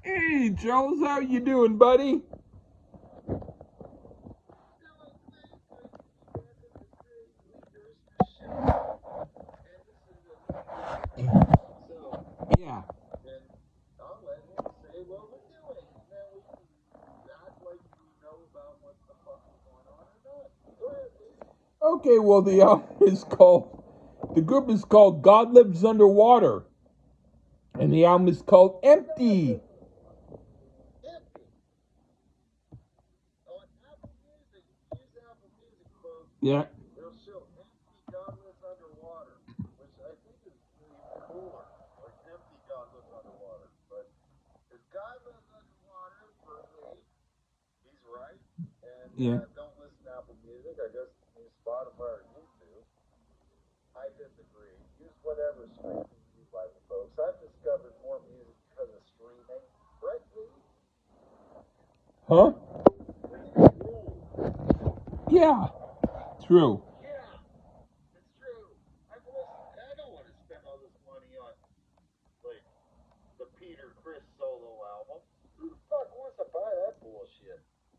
Hey, Charles, how you doing, buddy? Yeah. Okay, well, the group is called God Lives Underwater, and the album is called Empty. Yeah. Yeah. Huh? Yeah. True.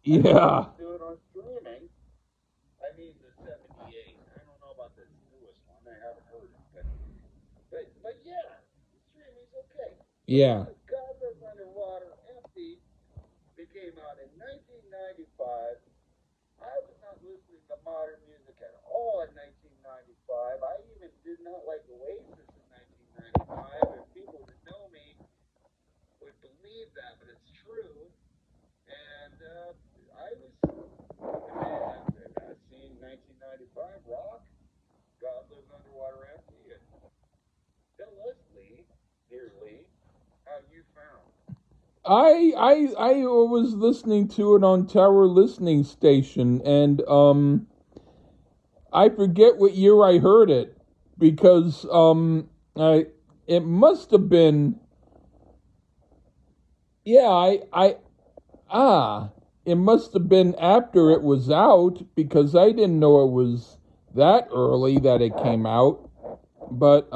Yeah. Yeah. I was listening to it on Tower Listening Station, and I forget what year I heard it because I it must have been, yeah, it must have been after it was out because I didn't know it was that early that it came out. But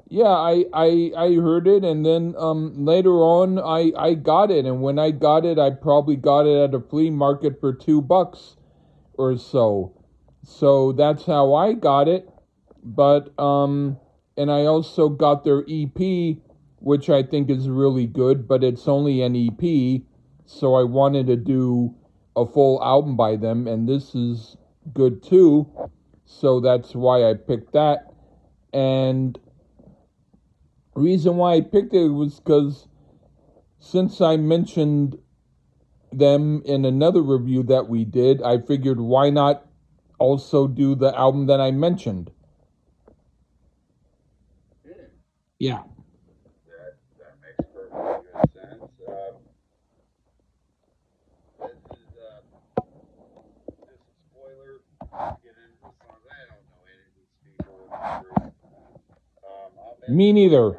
yeah, I heard it, and then later on I got it, and when I got it, I probably got it at a flea market for $2 or so. So that's how I got it. But and I also got their EP, which I think is really good, but it's only an EP, so I wanted to do a full album by them, and this is good too. So that's why I picked that. And reason why I picked it was because since I mentioned them in another review that we did, I figured why not also do the album that I mentioned. Yeah. Me neither.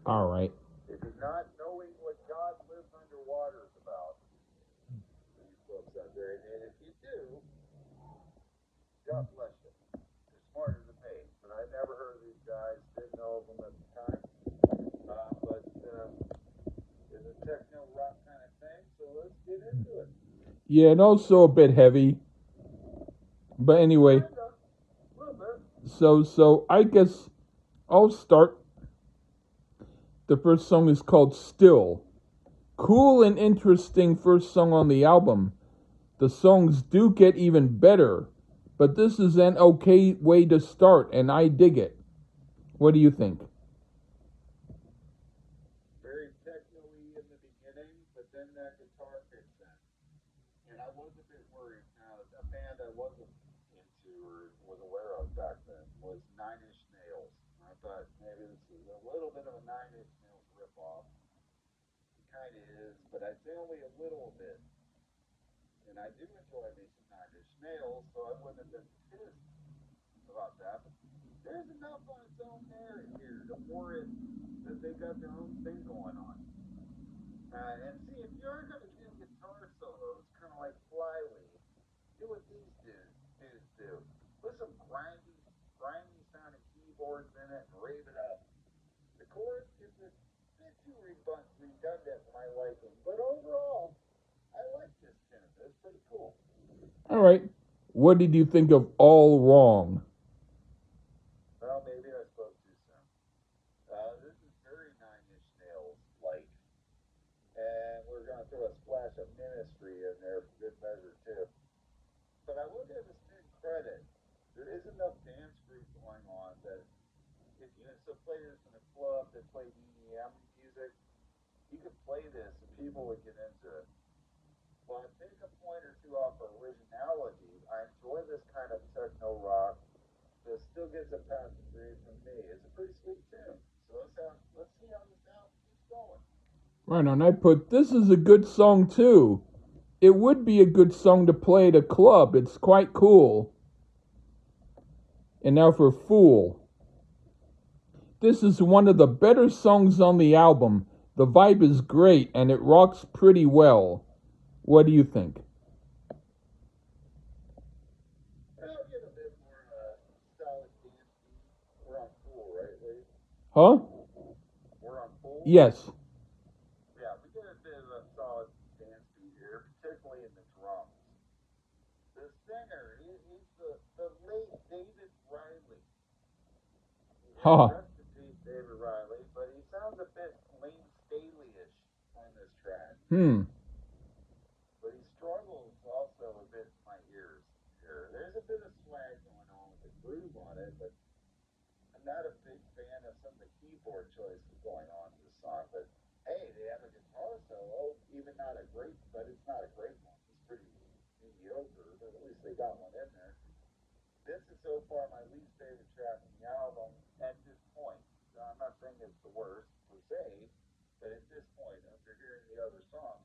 All right. Yeah, and also a bit heavy. But anyway, so I guess I'll start. The first song is called Still. Cool and interesting first song on the album. The songs do get even better, but this is an okay way to start, and I dig it. What do you think? And I was a bit worried. Now, a band I wasn't into or was aware of back then was Nine Inch Nails. I thought maybe this is a little bit of a Nine Inch Nails ripoff. It kind of is, but I'd say only a little bit. And I do enjoy me some Nine Inch Nails, so I wouldn't have been pissed about that. But there's enough on its own merit here to warrant that they got their own thing going on. And see, if you're going to do guitar solos, kind of like Flyleaf, do what these dudes do. Put some grimy sounding keyboards in it and rave it up. The chorus gets a bit too redundant for my liking, but overall, I like this tune. It's pretty cool. All right. What did you think of All Wrong? Well, maybe I spoke too soon. This is very Nine Inch Nails like, and we're going to throw a splash of Ministry in there for good measure too. But I will give this big credit. There is enough dance groove going on that if you used to play this in a club that played EDM music, you could play this and people would get into it. While I take a point or two off of originality, I enjoy this kind of techno rock that still gets a passing grade from me. It's a pretty sweet tune. So let's see how this album keeps going. Right on. I put this is a good song too. It would be a good song to play at a club. It's quite cool. And now for Fool. This is one of the better songs on the album. The vibe is great and it rocks pretty well. What do you think? I'll get a bit more solid dance beat. We're on Fool, right, Lee? Huh? We're on Fool? Yes. Yeah, we get a bit of a solid dance beat here, particularly in the drums. The singer, he's the late David Riley. Huh. Rest in peace, David Riley, but he sounds a bit Lane Staley-ish on this track. Hmm. But he struggles also a bit in my ears here. There's a bit of swag going on with the groove on it, but I'm not a big fan of some of the keyboard choices going on in this song. But hey, they have a guitar solo, even not a great, but it's not a great one. It's pretty mediocre, but at least they got one in there. This is so far my least favorite track on the album at this point. So I'm not saying it's the worst per se, but at this point, after hearing the other songs,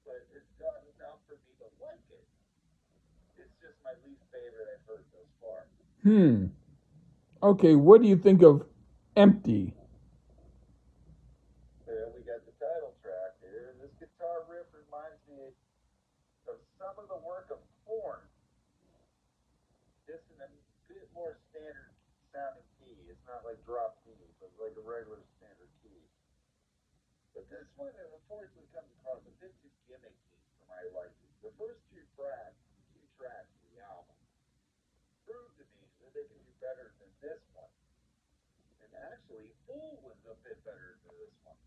but it's done enough for me to like it. It's just my least favorite I've heard thus far. Hmm. Okay, what do you think of Empty? There we got the title track here. This guitar riff reminds me of some of the work of Korn, just in a bit more standard sounding key. It's not like drop D, but like a regular standard key. But this one, unfortunately, comes across a bit too gimmicky for my liking. The first two tracks of the album, prove to me that they can do better than this one. And actually, Fool was a bit better than this one.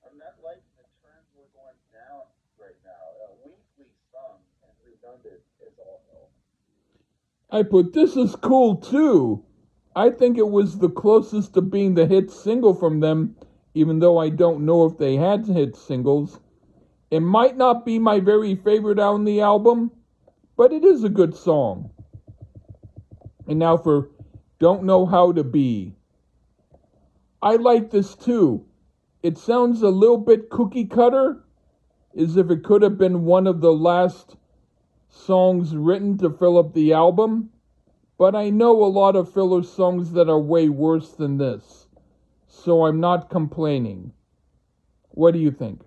I'm not liking the trends we're going down right now. Weakly sung and redundant as all hell. I put this is cool too. I think it was the closest to being the hit single from them, even though I don't know if they had hit singles. It might not be my very favorite on the album, but it is a good song. And now for Don't Know How to Be. I like this too. It sounds a little bit cookie cutter, as if it could have been one of the last songs written to fill up the album, but I know a lot of filler songs that are way worse than this, so I'm not complaining. What do you think?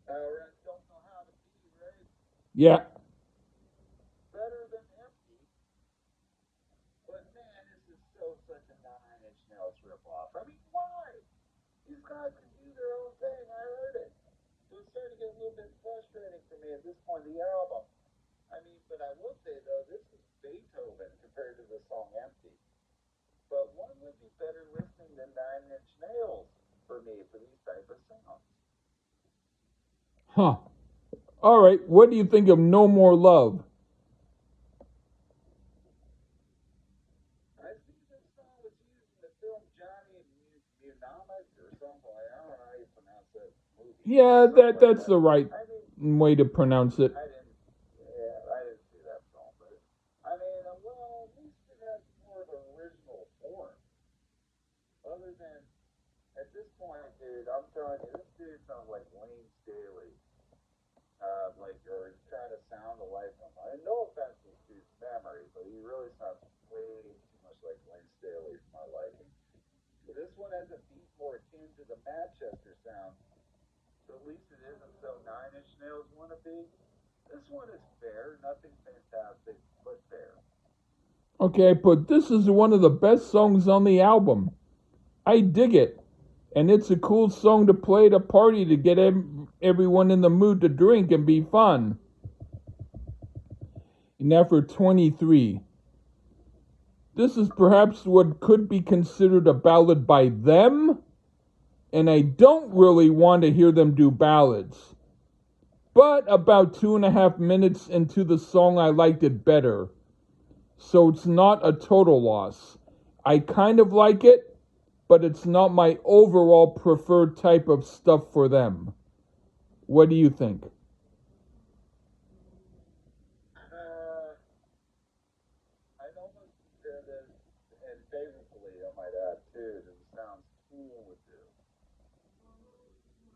Don't know how to be, right? Yeah. Better than empty, but man, this is so such a Nine Inch Nails ripoff. I mean, why? These guys can do their own thing. I heard it. It was starting to get a little bit frustrating for me at this point in the album. I mean, but I will say though, this is Beethoven compared to the song Empty. But one would be better listening than Nine Inch Nails for me for these type of sounds. Huh. All right. What do you think of No More Love? I see this song was used in the film Johnny Mnemonic or something. I don't know how you pronounce that movie, Yeah, something like that's that. the right I mean, way to pronounce it. I didn't. Yeah, I didn't see that film, but I mean, well, at least it has more of an original form. Other than at this point, dude, I'm telling you, this dude sounds like Wayne Staley. Like, or he's trying to sound alike him. I mean, no offense to this dude's memory, but he really sounds way too much like Wayne Staley for my liking. So this one has a beat more akin to the Manchester sound, so at least it isn't so Nine Inch Nails wannabe. This one is fair, nothing fantastic, but fair. Okay, but this is one of the best songs on the album. I dig it. And it's a cool song to play at a party to get everyone in the mood to drink and be fun. Now for 23. This is perhaps what could be considered a ballad by them, and I don't really want to hear them do ballads. But about 2.5 minutes into the song, I liked it better. So it's not a total loss. I kind of like it, but it's not my overall preferred type of stuff for them. What do you think? I'd almost compare this, and favorably, I might add too, to the sounds Tool would do.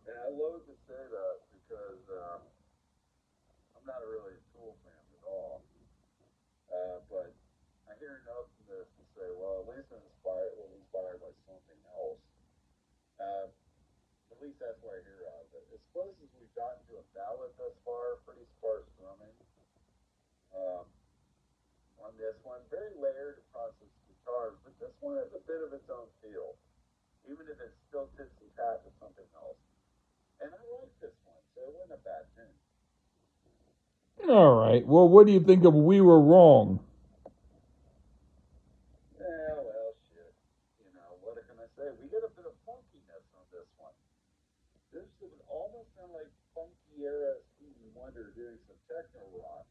And I loathe to say that because I'm not a really Tool fan at all. But I hear enough from this to say, well, at least it was inspired by something else. Uh, at least that's what I hear out of it. As close as we've gotten to a ballad thus far, pretty sparse drumming. Um, on this one, very layered across its guitars, but this one has a bit of its own feel, even if it's still tits and tat to something else. And I like this one, so it wasn't a bad tune. All right. Well, what do you think of We Were Wrong? Yeah, well, shit. You know, what can I say? We get a bit of funkiness on this one. This would almost sound like funky era Stevie Wonder doing some techno rock.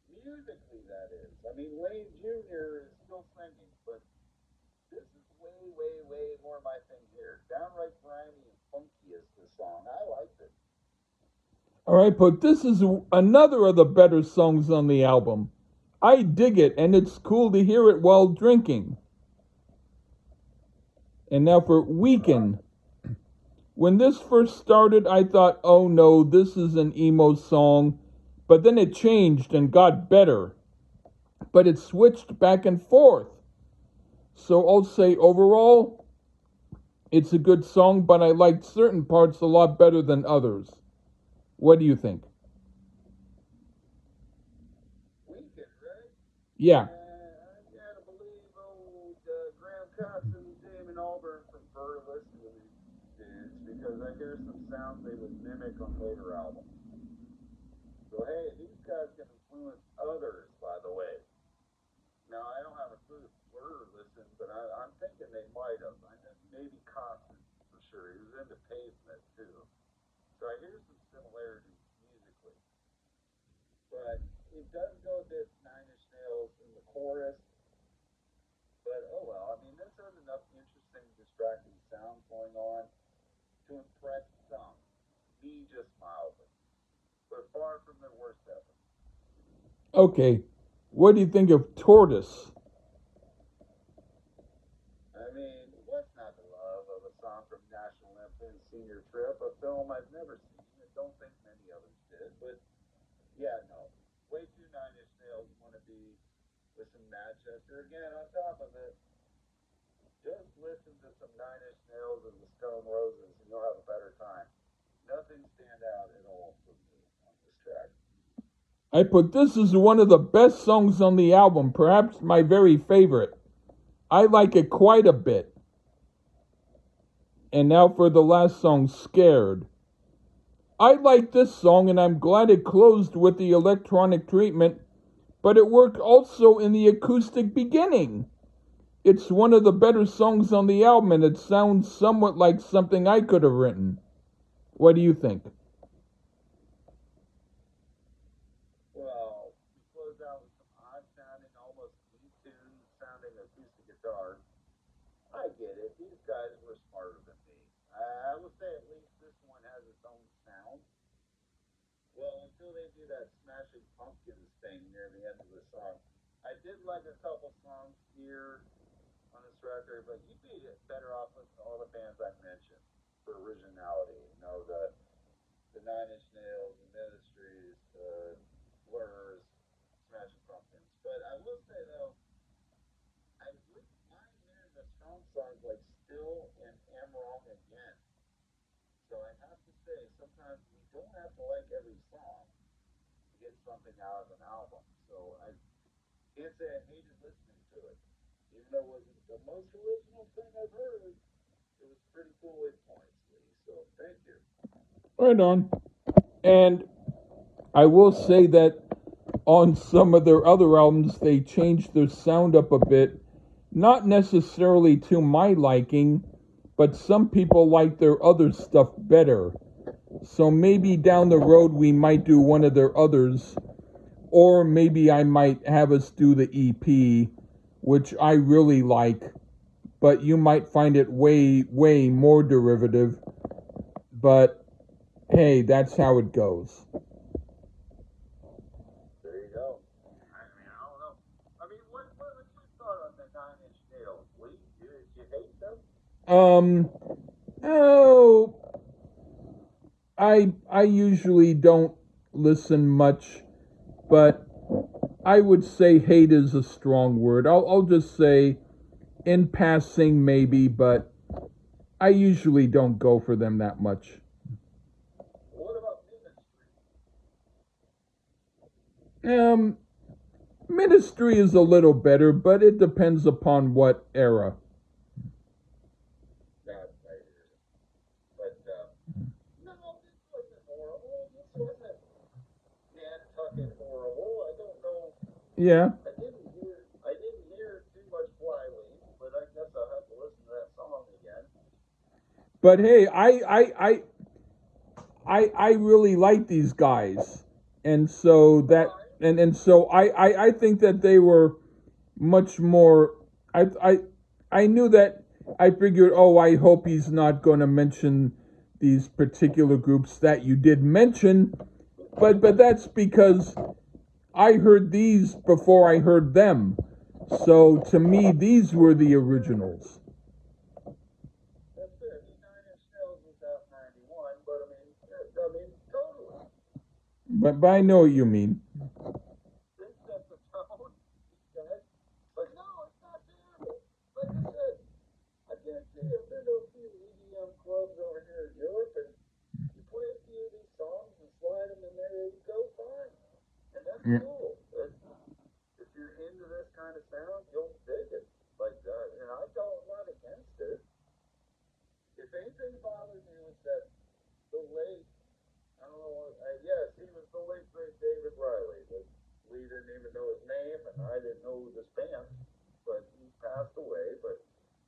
Musically, that is. I mean, Wayne Jr. is still singing, but this is way, way, way more my thing here. Downright grimy and funky is the song. I liked it. All right, but this is another of the better songs on the album. I dig it, and it's cool to hear it while drinking. And now for Weekend. When this first started, I thought, oh no, this is an emo song. But then it changed and got better. But it switched back and forth. So I'll say overall, it's a good song, but I liked certain parts a lot better than others. What do you think? Weekend, right? Yeah. I gotta believe old Graham Cox and Damon Albarn prefer to listen to these dudes because I hear some sounds they would mimic on later albums. So hey, these guys can influence others, by the way. Now I don't have a clue if Blur listened, but I'm thinking they might have. I know maybe Coxon for sure. He was into Pavement too. So I hear some similarities musically, but it does go a bit Nine Inch Nails in the chorus. But oh well, I mean, this has enough interesting, distracting sounds going on to impress some. Me just mildly, but far from their worst effort. Okay. What do you think of Tortoise? I mean, what's not to love of a song from National Lampoon's Senior Trip, a film I've never seen and don't think many others did. But yeah, no, way too Nine Inch Nails want to be with some Manchester again on top of it. Just listen to some Nine Inch Nails and the Stone Roses, and you'll have a better time. Nothing stand out at all for me on this track. I put this as one of the best songs on the album, perhaps my very favorite. I like it quite a bit. And now for the last song, Scared. I like this song and I'm glad it closed with the electronic treatment, but it worked also in the acoustic beginning. It's one of the better songs on the album and it sounds somewhat like something I could have written. What do you think? Well, we close out with some odd sounding, almost detuned sounding acoustic guitars. I get it. These guys were smarter than me. I will say at least this one has its own sound. that Smashing Pumpkins thing near the end of the song. I did like a couple songs here on this record, but you'd be better off listening to all the bands I mentioned for originality. You know, the Nine Inch Nails, the Ministries, the Blurs, Smashing Pumpkins. But I will say though, I wouldn't mind hearing the strong songs like Still and Am Wrong Again. So I have to say, sometimes we don't have to like every song to get something out of an album. So I can't say I hated listening to it. Even though it wasn't the most original thing I've heard, it was pretty cool at points, Lee. So thank you. Right on. And I will say that on some of their other albums, they changed their sound up a bit. Not necessarily to my liking, but some people like their other stuff better. So maybe down the road we might do one of their others, or maybe I might have us do the EP, which I really like, but you might find it way, way more derivative. But hey, that's how it goes. There you go. I mean, I don't know. I mean, what was your thought on the Nine Inch Nails, Lee? You hate them? Um, oh, I usually don't listen much, but I would say hate is a strong word. I'll just say in passing maybe, but I usually don't go for them that much. What about Ministry? Um, Ministry is a little better, but it depends upon what era. Not right here. But no, this wasn't horrible. This wasn't Nantucket horrible. I don't know. Yeah, I didn't hear too much Flyleaf, but I guess I'll have to listen to that song again. but hey, I really like these guys, and so All that right. and so I think that they were much more. I I knew that. I figured, oh, I hope he's not going to mention these particular groups that you did mention, but that's because I heard these before I heard them. So to me, these were the originals. That's fair. I mean, Nine Inch Nails was out 91, but I mean, yeah, I mean, totally. But I know what you mean. They set the tone, guys. But no, it's not terrible. Like I said, I guarantee you, I've been to a few EDM clubs over here in Europe, and you play a few of these songs and slide them in there, you go fine. And that's Yeah. cool. If you're into this kind of sound, you'll dig it. Like, and I don't, I'm not against it. If anything bothers me was that the late, I don't know what, yes, he was the late great David Riley. That we didn't even know his name, and I didn't know this band, but he passed away. But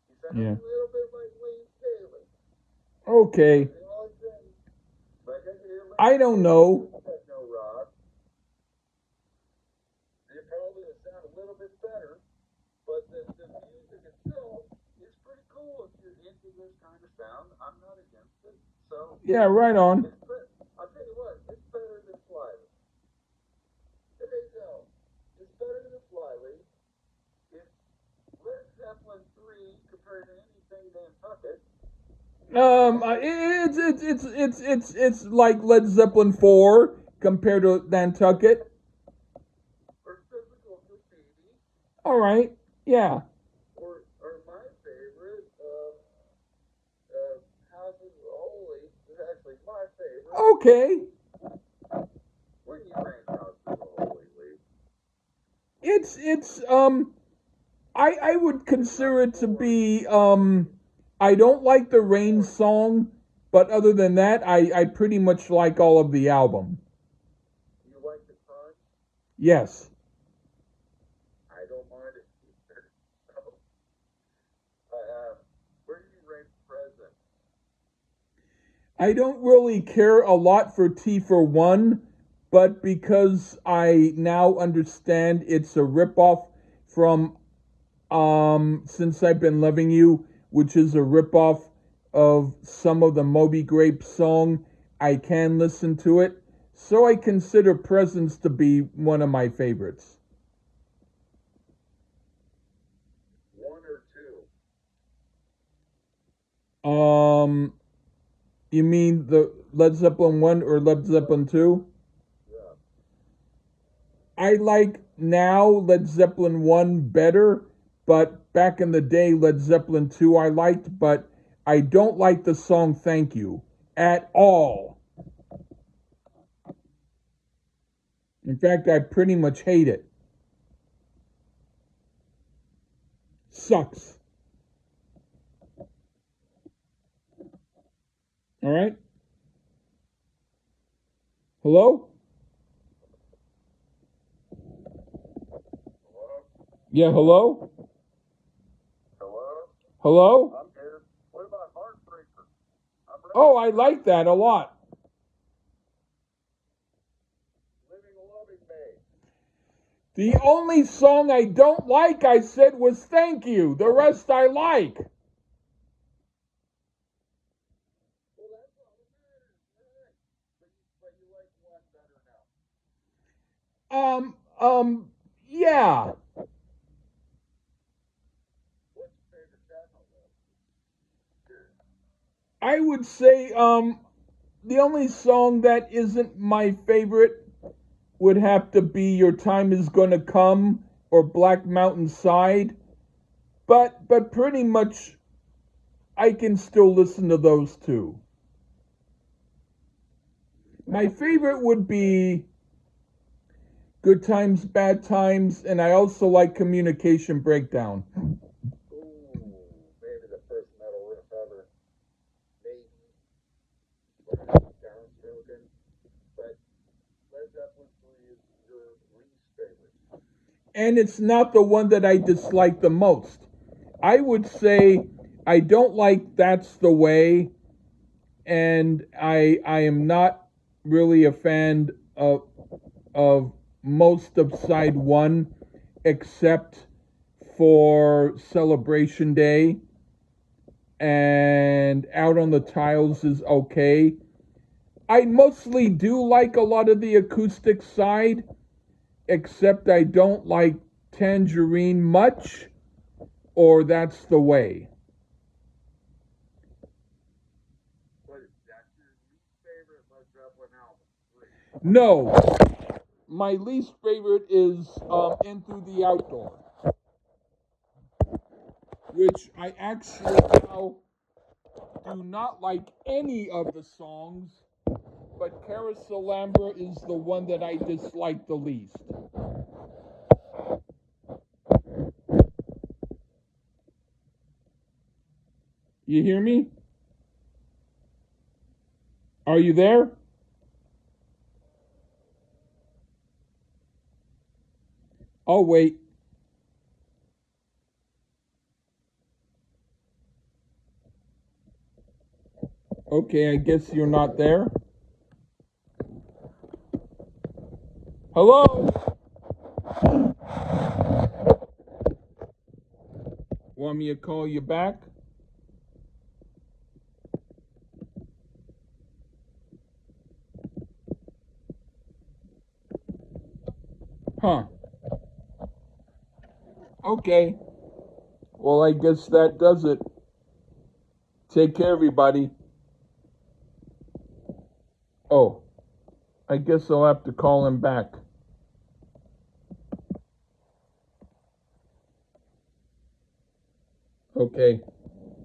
he sounded Yeah. a little bit like Wayne Staley. Okay. You know what I'm saying? Like I could hear I Wayne don't Staley know. with techno rock. It probably would sound a little bit better, but the music itself is pretty cool if you're into this kind of sound. I'm not against it. So Yeah, right on. I'll tell you what, it's better than Flyleaf. There you go. It's better than Flyleaf. It's Led Zeppelin 3 compared to anything Nantucket. It's like Led Zeppelin 4 compared to Nantucket. Or Physical Graffiti. All right. Yeah. Or my favorite, Houses of Holy is actually my favorite. Okay. Where do you rank Houses of Holy, Lee? It's I would It's not consider it to boring. be I don't like the Rain song, but other than that, I pretty much like all of the album. You like the crunch? Yes. I don't mind it either. So, where do you rank Present? I don't really care a lot for T for One, but because I now understand it's a ripoff from Since I've Been Loving You, which is a ripoff of some of the Moby Grape song, I can listen to it. So I consider Presence to be one of my favorites. One or two? Um, you mean the Led Zeppelin 1 or Led Zeppelin 2? Yeah. I like now Led Zeppelin 1 better, but back in the day, Led Zeppelin 2 I liked, but I don't like the song Thank You at all. In fact, I pretty much hate it. Sucks. All right? Hello? Hello? Yeah, hello? Hello? Hello? I'm here. What about Heartbreaker? I'm ready. Oh, I like that a lot. Living a Loving May. The only song I don't like, I said, was Thank You. The rest I like. Well, that's all that matters. Right. But you like one better now. Um, um, yeah. What's your favorite channel, though? I would say, the only song that isn't my favorite would have to be Your Time Is Gonna Come or Black Mountain Side. But pretty much I can still listen to those two. My favorite would be Good Times, Bad Times, and I also like Communication Breakdown. Ooh, maybe the first metal riff ever. Maybe. Downstroking. But Led Zeppelin 3 is your least favorite. And it's not the one that I dislike the most. I would say I don't like That's the Way, and I am not really a fan of most of side one except for Celebration Day, and Out on the Tiles is okay. I mostly do like a lot of the acoustic side, except I don't like Tangerine much, or That's the Way. But that's your least favorite Led Zeppelin album. 3. No, my least favorite is In Through the Outdoor, which I actually now do not like any of the songs, but Carousel Lambert is the one that I dislike the least. You hear me? Are you there? Oh, wait. Okay, I guess you're not there. Hello? Want me to call you back? Huh. Okay. Well, I guess that does it. Take care, everybody. Oh, I guess I'll have to call him back. Okay.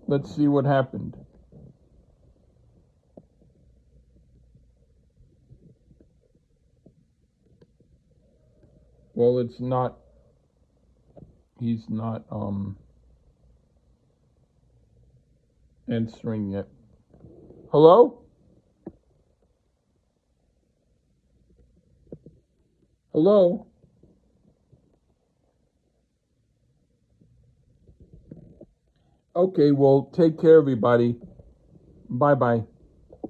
Let's see what happened. Well, it's not. He's not answering yet. Hello? Hello? Okay, well, take care, everybody. Bye bye.